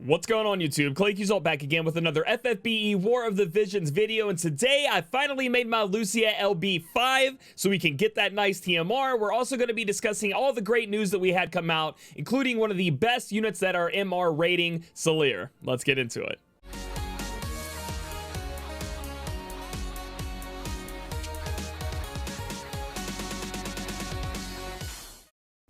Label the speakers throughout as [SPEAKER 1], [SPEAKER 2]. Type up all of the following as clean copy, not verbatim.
[SPEAKER 1] What's going on, YouTube? Claic Yuzolt back again with another FFBE War of the Visions video, and today I finally made my Lucia LB5 so we can get that nice TMR. We're also going to be discussing all the great news that we had come out, including one of the best units that are MR rating, Salire. Let's get into it.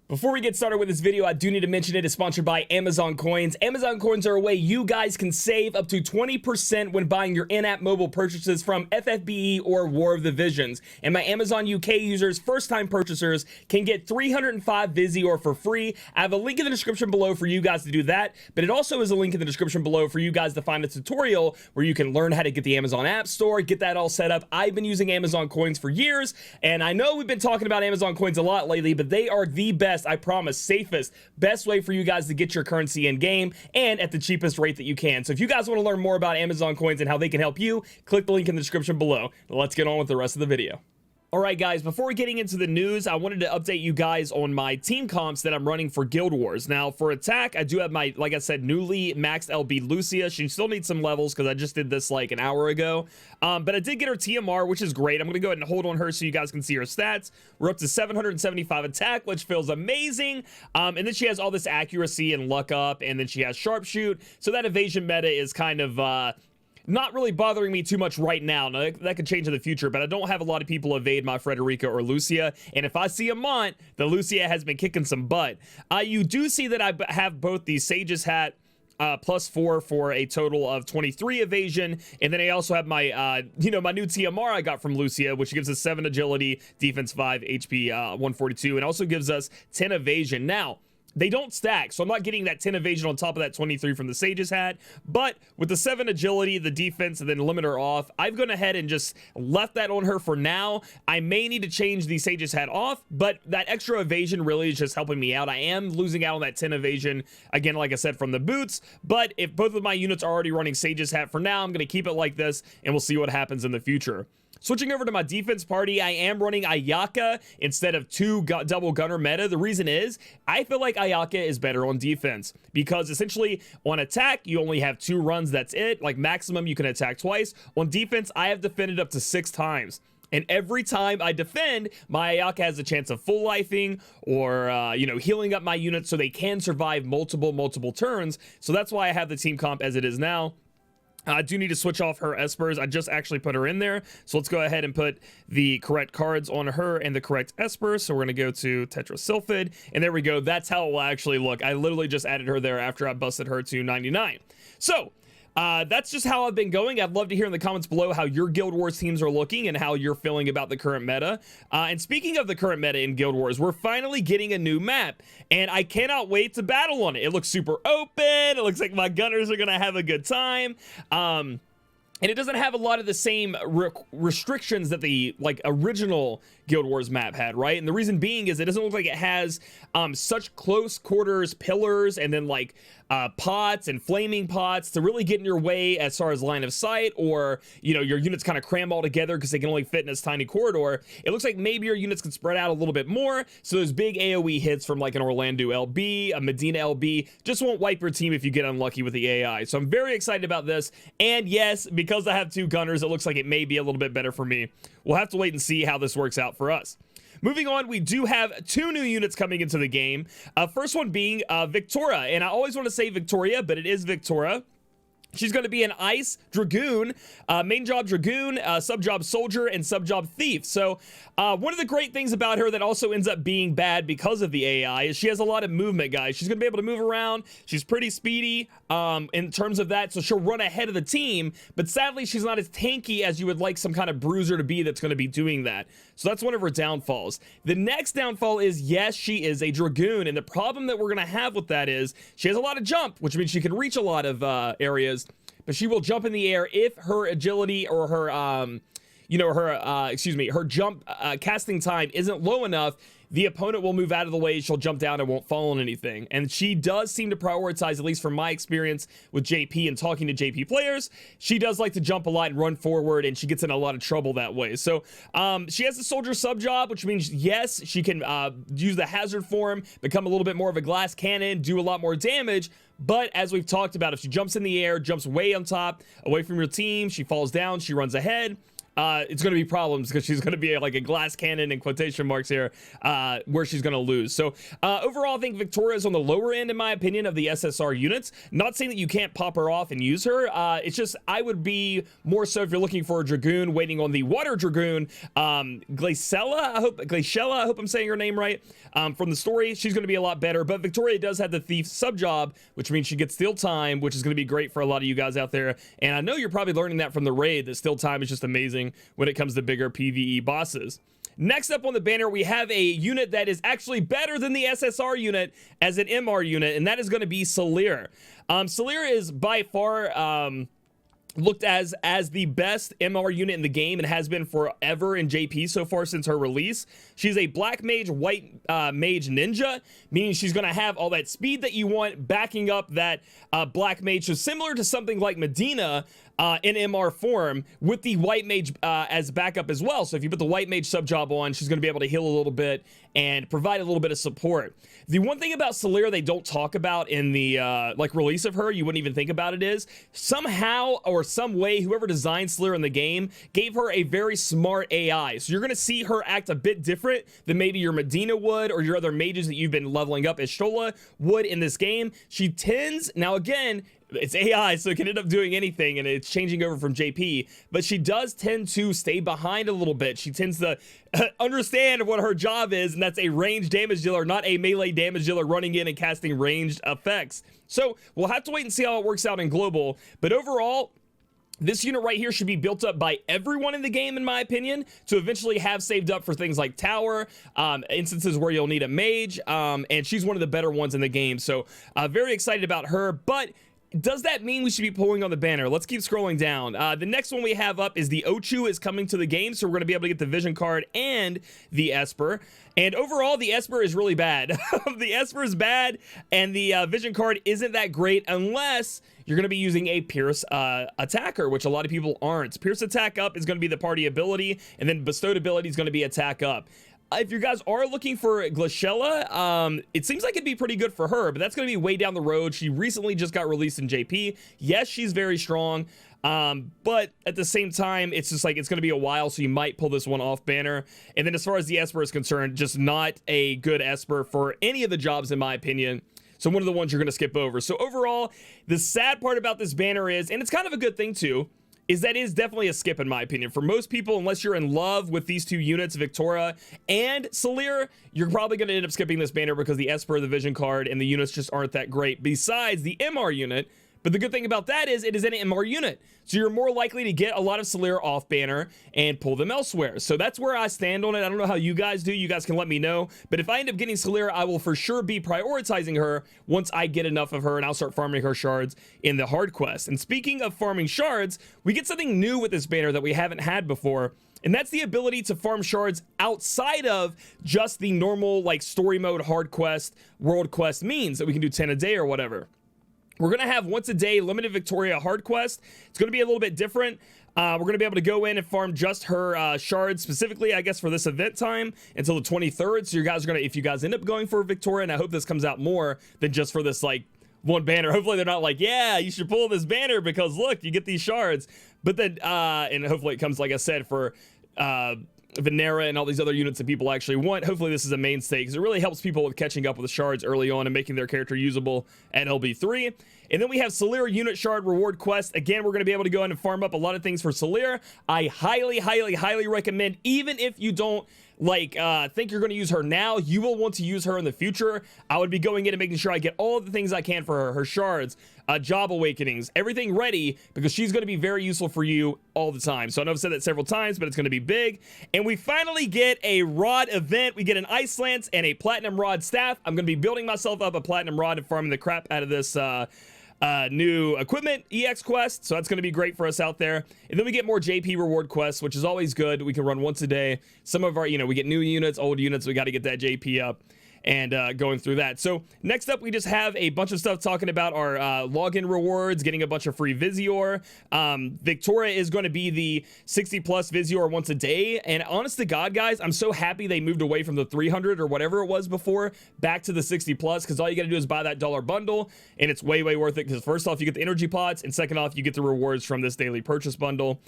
[SPEAKER 1] Before we get started with this video, I do need to mention it is sponsored by Amazon Coins. Amazon Coins are a way you guys can save up to 20% when buying your in-app mobile purchases from FFBE or War of the Visions. And my Amazon UK users, first-time purchasers, can get 305 Visior for free. I have a link in the description below for you guys to do that, but it also is a link in the description below for you guys to find a tutorial where you can learn how to get the Amazon App Store, get that all set up. I've been using Amazon Coins for years, and I know we've been talking about Amazon Coins a lot lately, but they are the best, I promise, safest, best way for you guys to get your currency in game and at the cheapest rate that you can. So if you guys want to learn more about Amazon Coins and how they can help you, click the link in the description below. Let's get on with the rest of the video. Alright guys, before getting into the news, I wanted to update you guys on my team comps that I'm running for Guild Wars. Now, for attack, I do have my, like I said, newly maxed LB Lucia. She still needs some levels because I just did this like an hour ago. But I did get her TMR, which is great. I'm going to go ahead and hold on her so you guys can see her stats. We're up to 775 attack, which feels amazing. And then she has all this accuracy and luck up, and then she has sharpshoot. So that evasion meta is kind of... not really bothering me too much right now. Now, that could change in the future, but I don't have a lot of people evade my Frederica or Lucia, and if I see a Mont, the Lucia has been kicking some butt. You do see that I have both the Sage's Hat +4 for a total of 23 evasion, and then I also have my my new TMR I got from Lucia, which gives us 7 agility, defense 5, HP 142, and also gives us 10 evasion. Now, they don't stack, so I'm not getting that 10 evasion on top of that 23 from the Sage's Hat, but with the 7 agility, the defense, and then limit her off, I've gone ahead and just left that on her for now. I may need to change the Sage's Hat off, but that extra evasion really is just helping me out. I am losing out on that 10 evasion, again, like I said, from the boots, but if both of my units are already running Sage's Hat for now, I'm going to keep it like this, and we'll see what happens in the future. Switching over to my defense party, I am running Ayaka instead of 2 double gunner meta. The reason is, I feel like Ayaka is better on defense because essentially on attack, you only have 2 runs, that's it. Like maximum, you can attack twice. On defense, I have defended up to 6 times. And every time I defend, my Ayaka has a chance of full lifing or, healing up my units so they can survive multiple turns. So that's why I have the team comp as it is now. I do need to switch off her Espers. I just actually put her in there. So let's go ahead and put the correct cards on her and the correct Esper. So we're going to go to Tetrasulfid. And there we go. That's how it will actually look. I literally just added her there after I busted her to 99. So... that's just how I've been going. I'd love to hear in the comments below how your Guild Wars teams are looking and how you're feeling about the current meta. And speaking of the current meta in Guild Wars, we're finally getting a new map, and I cannot wait to battle on it. It looks super open. It looks like my gunners are going to have a good time. And it doesn't have a lot of the same restrictions that the original Guild Wars map had, right? And the reason being is it doesn't look like it has such close quarters pillars and then pots and flaming pots to really get in your way as far as line of sight, or your units kind of cram all together because they can only fit in this tiny corridor. It looks like maybe your units can spread out a little bit more, so those big AoE hits from like an Orlando LB, a Medina LB just won't wipe your team if you get unlucky with the AI. So I'm very excited about this, and yes, because I have 2 gunners, it looks like it may be a little bit better for me. We'll have to wait and see how this works out for us. Moving on, we do have 2 new units coming into the game. First one being Viktora, and I always want to say Victoria, but it is Viktora. She's going to be an Ice Dragoon, main job Dragoon, sub job Soldier, and sub job Thief. So one of the great things about her that also ends up being bad because of the AI is she has a lot of movement, guys. She's going to be able to move around. She's pretty speedy in terms of that, so she'll run ahead of the team, but sadly she's not as tanky as you would like some kind of bruiser to be that's going to be doing that. So that's one of her downfalls. The next downfall is, yes, she is a Dragoon, and the problem that we're going to have with that is she has a lot of jump, which means she can reach a lot of areas, but she will jump in the air if her agility or her her jump casting time isn't low enough. The opponent will move out of the way, she'll jump down and won't fall on anything. And she does seem to prioritize, at least from my experience with JP and talking to JP players, she does like to jump a lot and run forward, and she gets in a lot of trouble that way. So she has the Soldier sub job, which means, yes, she can use the hazard form, become a little bit more of a glass cannon, do a lot more damage, But as we've talked about, if she jumps in the air, jumps way on top, away from your team, she falls down, she runs ahead, it's going to be problems because she's going to be like a glass cannon in quotation marks here, where she's going to lose. So overall, I think Viktora is on the lower end, in my opinion, of the SSR units. Not saying that you can't pop her off and use her. It's just I would be more so if you're looking for a Dragoon, waiting on the Water Dragoon, Glaciella, I hope I'm saying her name right, from the story. She's going to be a lot better, but Victoria does have the Thief sub job, which means she gets steal time, which is going to be great for a lot of you guys out there. And I know you're probably learning that from the raid, that steal time is just amazing when it comes to bigger PvE bosses. Next up on the banner, we have a unit that is actually better than the SSR unit as an MR unit, and that is going to be Salire. Salire is by far looked as the best MR unit in the game and has been forever in JP so far since her release. She's a black mage, white mage ninja, meaning she's going to have all that speed that you want backing up that black mage. So similar to something like Medina in MR form, with the white mage as backup as well. So if you put the white mage sub job on, she's going to be able to heal a little bit and provide a little bit of support. The one thing about Salire they don't talk about in the like release of her, you wouldn't even think about it, is somehow or some way whoever designed Salire in the game gave her a very smart AI. So you're going to see her act a bit different than maybe your Medina would or your other mages that you've been leveling up as Shola would in this game. She tends, now again, it's AI, so it can end up doing anything, and it's changing over from JP, but she does tend to stay behind a little bit. She tends to understand what her job is, and that's a ranged damage dealer, not a melee damage dealer running in and casting ranged effects. So we'll have to wait and see how it works out in global, but overall, this unit right here should be built up by everyone in the game, in my opinion, to eventually have saved up for things like tower, instances where you'll need a mage, and she's one of the better ones in the game. So very excited about her, but does that mean we should be pulling on the banner? Let's keep scrolling down. The next one we have up is the Ochu is coming to the game, so we're going to be able to get the vision card and the Esper. And overall, the Esper is really bad. The Esper is bad, and the vision card isn't that great unless you're going to be using a Pierce attacker, which a lot of people aren't. Pierce attack up is going to be the party ability, and then bestowed ability is going to be attack up. If you guys are looking for Glaciella, it seems like it'd be pretty good for her, but that's going to be way down the road. She recently just got released in JP. Yes, she's very strong, but at the same time, it's just like it's going to be a while, so you might pull this one off banner. And then as far as the Esper is concerned, just not a good Esper for any of the jobs, in my opinion. So one of the ones you're going to skip over. So overall, the sad part about this banner is, and it's kind of a good thing too, is that is definitely a skip, in my opinion. For most people, unless you're in love with these two units, Viktora and Salire, you're probably going to end up skipping this banner because the Esper, the vision card, and the units just aren't that great, besides the MR unit. But the good thing about that is it is an MR unit, so you're more likely to get a lot of Salire off banner and pull them elsewhere. So that's where I stand on it. I don't know how you guys do. You guys can let me know. But if I end up getting Salire, I will for sure be prioritizing her once I get enough of her, and I'll start farming her shards in the hard quest. And speaking of farming shards, we get something new with this banner that we haven't had before. And that's the ability to farm shards outside of just the normal like story mode hard quest, world quest means that we can do 10 a day or whatever. We're going to have once a day limited Victoria hard quest. It's going to be a little bit different. We're going to be able to go in and farm just her shards specifically, I guess, for this event time until the 23rd. So you guys are going to, if you guys end up going for Victoria, and I hope this comes out more than just for this like one banner. Hopefully they're not like, yeah, you should pull this banner because look, you get these shards. But then, and hopefully it comes, like I said, for Venera and all these other units that people actually want. Hopefully this is a mainstay because it really helps people with catching up with the shards early on and making their character usable at LB3. And then we have Salire unit shard reward quest. Again, we're going to be able to go in and farm up a lot of things for Salire. I highly recommend, even if you don't like think you're going to use her now, you will want to use her in the future. I would be going in and making sure I get all the things I can for her shards, job awakenings, everything ready, because she's going to be very useful for you all the time. So I know I've said that several times, but it's going to be big. And we finally get a rod event. We get an ice lance and a platinum rod staff. I'm going to be building myself up a platinum rod and farming the crap out of this new equipment EX quest, so that's going to be great for us out there. And then we get more JP reward quests, which is always good. We can run once a day. Some of our, we get new units, old units, we got to get that JP up. and going through that. So next up, we just have a bunch of stuff talking about our login rewards, getting a bunch of free Visior. Viktora is going to be the 60 plus Visior once a day, and honest to God, guys, I'm so happy they moved away from the 300 or whatever it was before back to the 60 plus, because all you got to do is buy that $1 bundle, and it's way worth it, because first off, you get the energy pots, and second off, you get the rewards from this daily purchase bundle.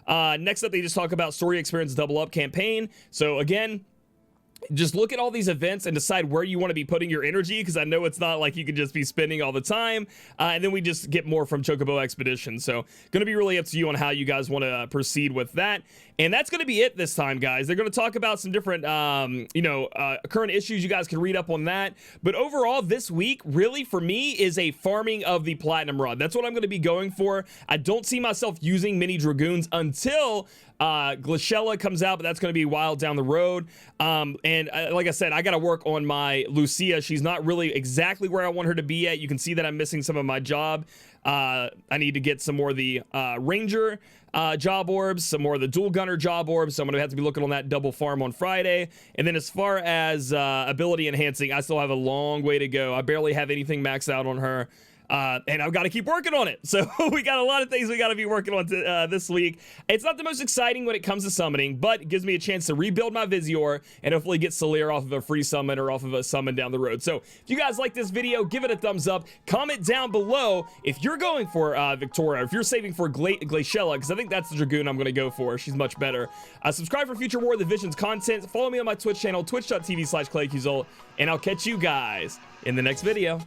[SPEAKER 1] Next up, they just talk about story experience double up campaign. So again, just look at all these events and decide where you want to be putting your energy, because I know it's not like you can just be spending all the time. And then we just get more from Chocobo Expedition. So going to be really up to you on how you guys want to proceed with that. And that's going to be it this time, guys. They're going to talk about some different, current issues. You guys can read up on that. But overall, this week, really, for me, is a farming of the Platinum Rod. That's what I'm going to be going for. I don't see myself using mini Dragoons until Glaciella comes out, but that's going to be a while down the road. Like I said, I got to work on my Lucia. She's not really exactly where I want her to be at. You can see that I'm missing some of my job. I need to get some more of the Ranger job orbs, some more of the Dual Gunner job orbs, so I'm gonna have to be looking on that double farm on Friday. And then as far as ability enhancing, I still have a long way to go. I barely have anything maxed out on her. And I've got to keep working on it. So we got a lot of things we got to be working on this week. It's not the most exciting when it comes to summoning, but it gives me a chance to rebuild my Visior and hopefully get Salire off of a free summon or off of a summon down the road. So if you guys like this video, give it a thumbs up. Comment down below if you're going for Viktora, if you're saving for Glaciella, because I think that's the Dragoon I'm going to go for. She's much better. Subscribe for future War of the Visions content. Follow me on my Twitch channel, twitch.tv/Claic Yuzolt, and I'll catch you guys in the next video.